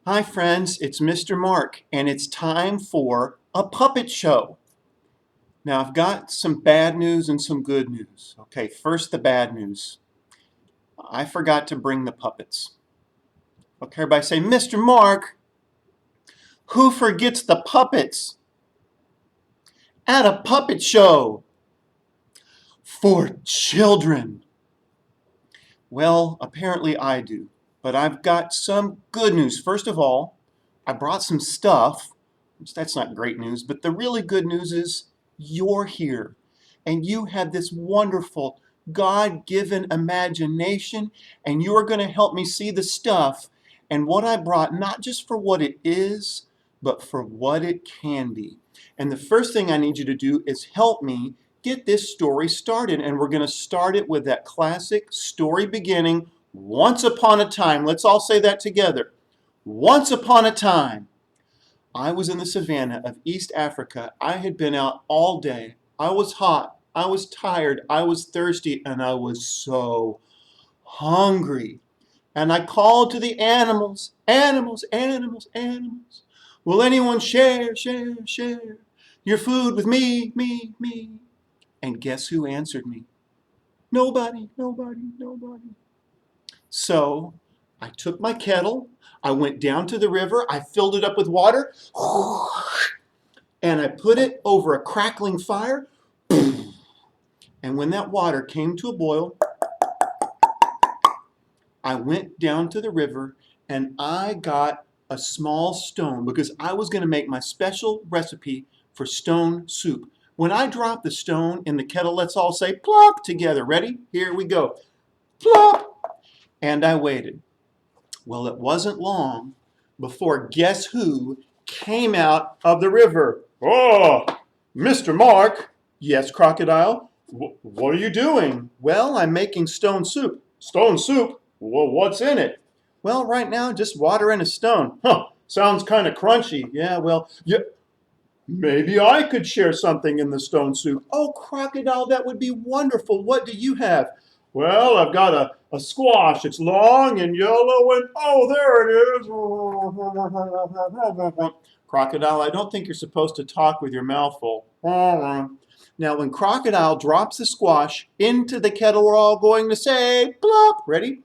Hi friends, it's Mr. Mark, and it's time for a puppet show. Now I've got some bad news and some good news. Okay, first the bad news. I forgot to bring the puppets. Okay, everybody say, Mr. Mark, who forgets the puppets at a puppet show for children? Well, apparently I do, but I've got some good news. First of all, I brought some stuff. That's not great news, but the really good news is you're here and you have this wonderful God-given imagination, and you are going to help me see the stuff and what I brought, not just for what it is, but for what it can be. And the first thing I need you to do is help me get this story started, and we're going to start it with that classic story beginning, once upon a time. Let's all say that together. Once upon a time, I was in the savannah of East Africa. I had been out all day. I was hot. I was tired. I was thirsty. And I was so hungry. And I called to the animals, animals, animals, animals. Will anyone share, share, share your food with me, me, me? And guess who answered me? Nobody, nobody, nobody. So I took my kettle, I went down to the river, I filled it up with water, and I put it over a crackling fire. And when that water came to a boil, I went down to the river and I got a small stone because I was going to make my special recipe for stone soup. When I drop the stone in the kettle, let's all say plop together. Ready? Here we go. Plop! And I waited. Well, it wasn't long before guess who came out of the river? Oh, Mr. Mark. Yes, Crocodile. What are you doing? Well, I'm making stone soup. Stone soup? Well, what's in it? Well, right now, just water and a stone. Huh, sounds kind of crunchy. Yeah, well, maybe I could share something in the stone soup. Oh, Crocodile, that would be wonderful. What do you have? Well, I've got a squash. It's long and yellow and, oh, there it is. Crocodile, I don't think you're supposed to talk with your mouth full. Now, when Crocodile drops the squash into the kettle, we're all going to say, plop. Ready?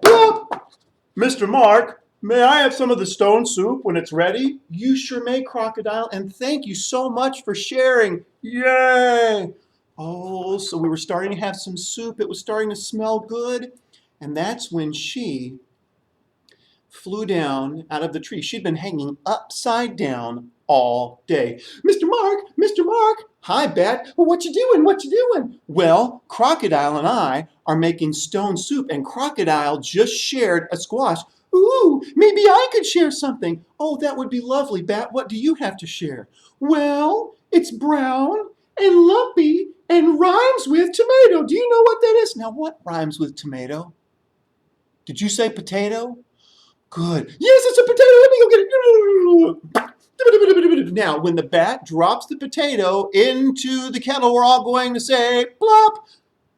Plop. Mr. Mark, may I have some of the stone soup when it's ready? You sure may, Crocodile, and thank you so much for sharing. Yay! Oh, so we were starting to have some soup. It was starting to smell good. And that's when she flew down out of the tree. She'd been hanging upside down all day. Mr. Mark, Mr. Mark. Hi, Bat. Well, what you doing? What you doing? Well, Crocodile and I are making stone soup, and Crocodile just shared a squash. Ooh, maybe I could share something. Oh, that would be lovely, Bat. What do you have to share? Well, it's brown and lumpy and rhymes with tomato. Do you know what that is? Now, what rhymes with tomato? Did you say potato? Good. Yes, it's a potato. Let me go get it. Now, when the bat drops the potato into the kettle, we're all going to say, plop,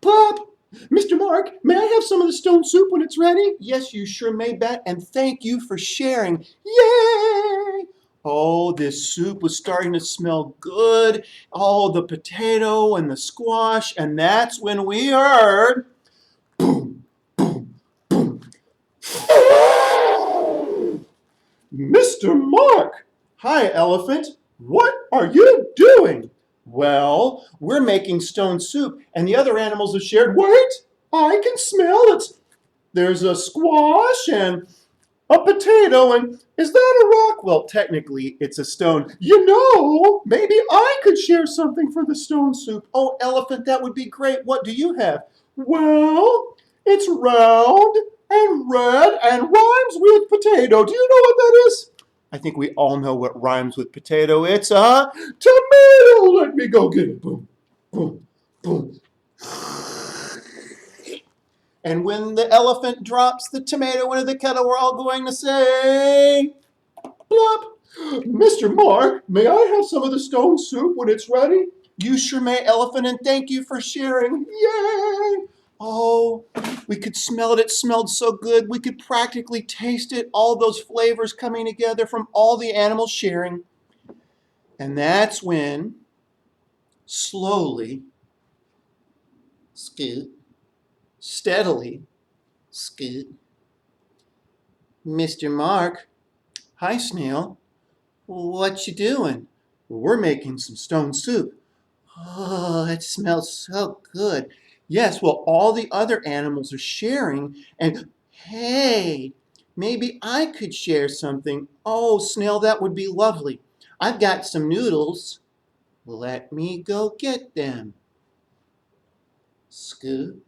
plop. Mr. Mark, may I have some of the stone soup when it's ready? Yes, you sure may, Bat, and thank you for sharing. Yay! Oh, this soup was starting to smell good. Oh, the potato and the squash, and that's when we heard boom, boom, boom. Mr. Mark! Hi, Elephant. What are you doing? Well, we're making stone soup, and the other animals have shared. Wait, I can smell it. There's a squash and a potato, and is that a rock? Well, technically, it's a stone. You know, maybe I could share something for the stone soup. Oh, Elephant, that would be great. What do you have? Well, it's round and red and rhymes with potato. Do you know what that is? I think we all know what rhymes with potato. It's a tomato. Let me go get it. Boom, boom, boom. And when the elephant drops the tomato into the kettle, we're all going to say, plop. Mr. Mark, may I have some of the stone soup when it's ready? You sure may, Elephant, and thank you for sharing. Yay! Oh, we could smell it. It smelled so good. We could practically taste it. All those flavors coming together from all the animals sharing. And that's when, slowly, scoot, steadily, scoot, Mr. Mark. Hi, Snail. What you doing? We're making some stone soup. Oh, it smells so good. Yes, well, all the other animals are sharing, and hey, maybe I could share something. Oh, Snail, that would be lovely. I've got some noodles. Let me go get them. Scoot,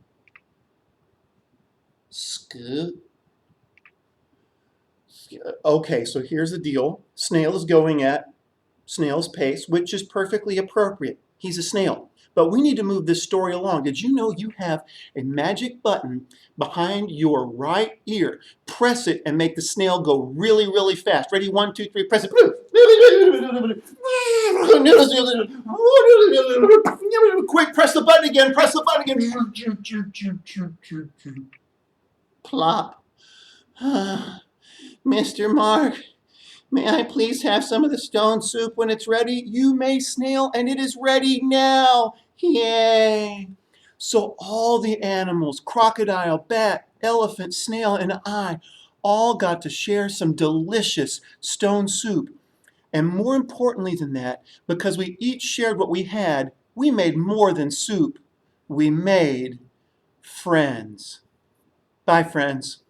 scoot. Okay, so here's the deal. Snail is going at snail's pace, which is perfectly appropriate. He's a snail. But we need to move this story along. Did you know you have a magic button behind your right ear? Press it and make the snail go really, really fast. Ready? 1, 2, 3, press it. Quick, press the button again. Press the button again. Plop. Mr. Mark, may I please have some of the stone soup when it's ready? You may, Snail, and it is ready now. Yay! So all the animals, crocodile, bat, elephant, snail, and I, all got to share some delicious stone soup. And more importantly than that, because we each shared what we had, we made more than soup. We made friends. Bye, friends.